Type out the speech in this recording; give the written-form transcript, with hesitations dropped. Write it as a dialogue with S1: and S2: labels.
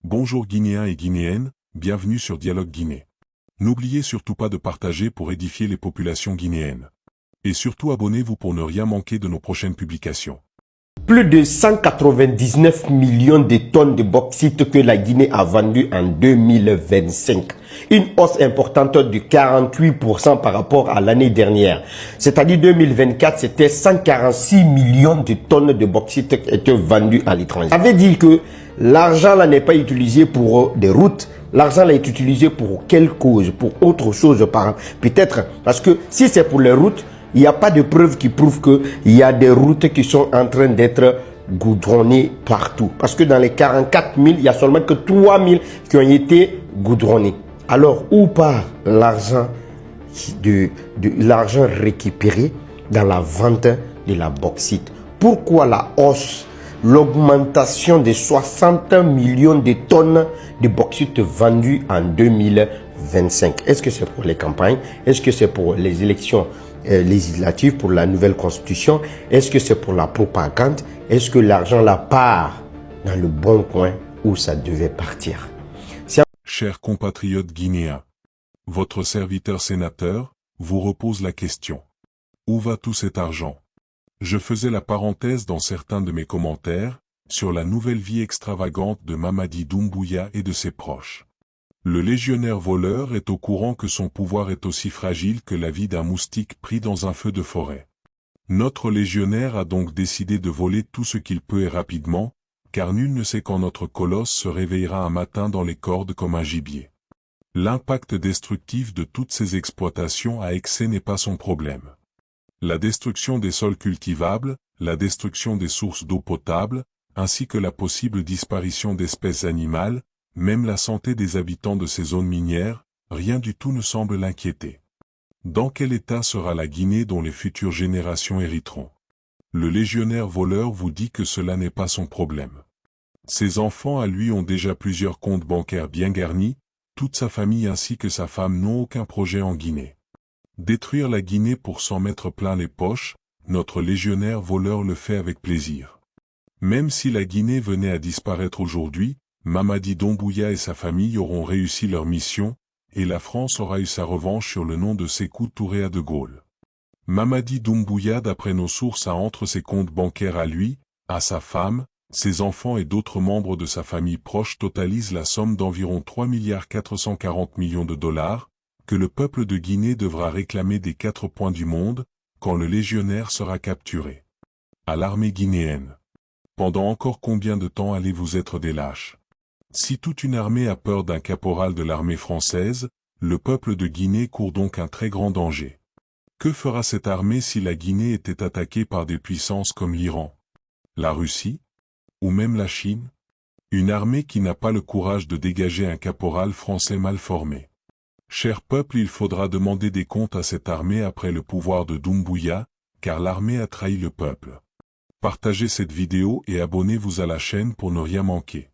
S1: Bonjour Guinéens et Guinéennes, bienvenue sur Dialogue Guinée. N'oubliez surtout pas de partager pour édifier les populations guinéennes. Et surtout abonnez-vous pour ne rien manquer de nos prochaines publications.
S2: Plus de 199 millions de tonnes de bauxite que la Guinée a vendu en 2025. Une hausse importante de 48% par rapport à l'année dernière. C'est-à-dire 2024, c'était 146 millions de tonnes de bauxite qui étaient vendues à l'étranger. Ça veut dire que l'argent là n'est pas utilisé pour des routes. L'argent là est utilisé pour quelle cause? Pour autre chose, peut-être. Parce que si c'est pour les routes, il n'y a pas de preuves qui prouvent qu'il y a des routes qui sont en train d'être goudronnées partout. Parce que dans les 44 000, il n'y a seulement que 3 000 qui ont été goudronnées. Alors, où part l'argent l'argent récupéré dans la vente de la bauxite? Pourquoi la hausse, l'augmentation de 60 millions de tonnes de bauxite vendues en 2025? Est-ce que c'est pour les campagnes? Est-ce que c'est pour les élections législatives, pour la nouvelle constitution? Est-ce que c'est pour la propagande? Est-ce que l'argent là part dans le bon coin où ça devait partir?
S1: Chers compatriotes guinéens, votre serviteur sénateur vous repose la question. Où va tout cet argent? Je faisais la parenthèse dans certains de mes commentaires sur la nouvelle vie extravagante de Mamadi Doumbouya et de ses proches. Le légionnaire voleur est au courant que son pouvoir est aussi fragile que la vie d'un moustique pris dans un feu de forêt. Notre légionnaire a donc décidé de voler tout ce qu'il peut et rapidement, car nul ne sait quand notre colosse se réveillera un matin dans les cordes comme un gibier. L'impact destructif de toutes ces exploitations à excès n'est pas son problème. La destruction des sols cultivables, la destruction des sources d'eau potable, ainsi que la possible disparition d'espèces animales, même la santé des habitants de ces zones minières, rien du tout ne semble l'inquiéter. Dans quel état sera la Guinée dont les futures générations hériteront? Le légionnaire voleur vous dit que cela n'est pas son problème. Ses enfants à lui ont déjà plusieurs comptes bancaires bien garnis, toute sa famille ainsi que sa femme n'ont aucun projet en Guinée. Détruire la Guinée pour s'en mettre plein les poches, notre légionnaire voleur le fait avec plaisir. Même si la Guinée venait à disparaître aujourd'hui, Mamadi Doumbouya et sa famille auront réussi leur mission, et la France aura eu sa revanche sur le nom de Sékou Touré à De Gaulle. Mamadi Doumbouya, d'après nos sources, a entre ses comptes bancaires à lui, à sa femme, ses enfants et d'autres membres de sa famille proche totalise la somme d'environ 3,440 milliards de dollars, que le peuple de Guinée devra réclamer des 4 points du monde, quand le légionnaire sera capturé. À l'armée guinéenne. Pendant encore combien de temps allez-vous être des lâches? Si toute une armée a peur d'un caporal de l'armée française, le peuple de Guinée court donc un très grand danger. Que fera cette armée si la Guinée était attaquée par des puissances comme l'Iran, la Russie, ou même la Chine? Une armée qui n'a pas le courage de dégager un caporal français mal formé. Cher peuple, il faudra demander des comptes à cette armée après le pouvoir de Doumbouya, car l'armée a trahi le peuple. Partagez cette vidéo et abonnez-vous à la chaîne pour ne rien manquer.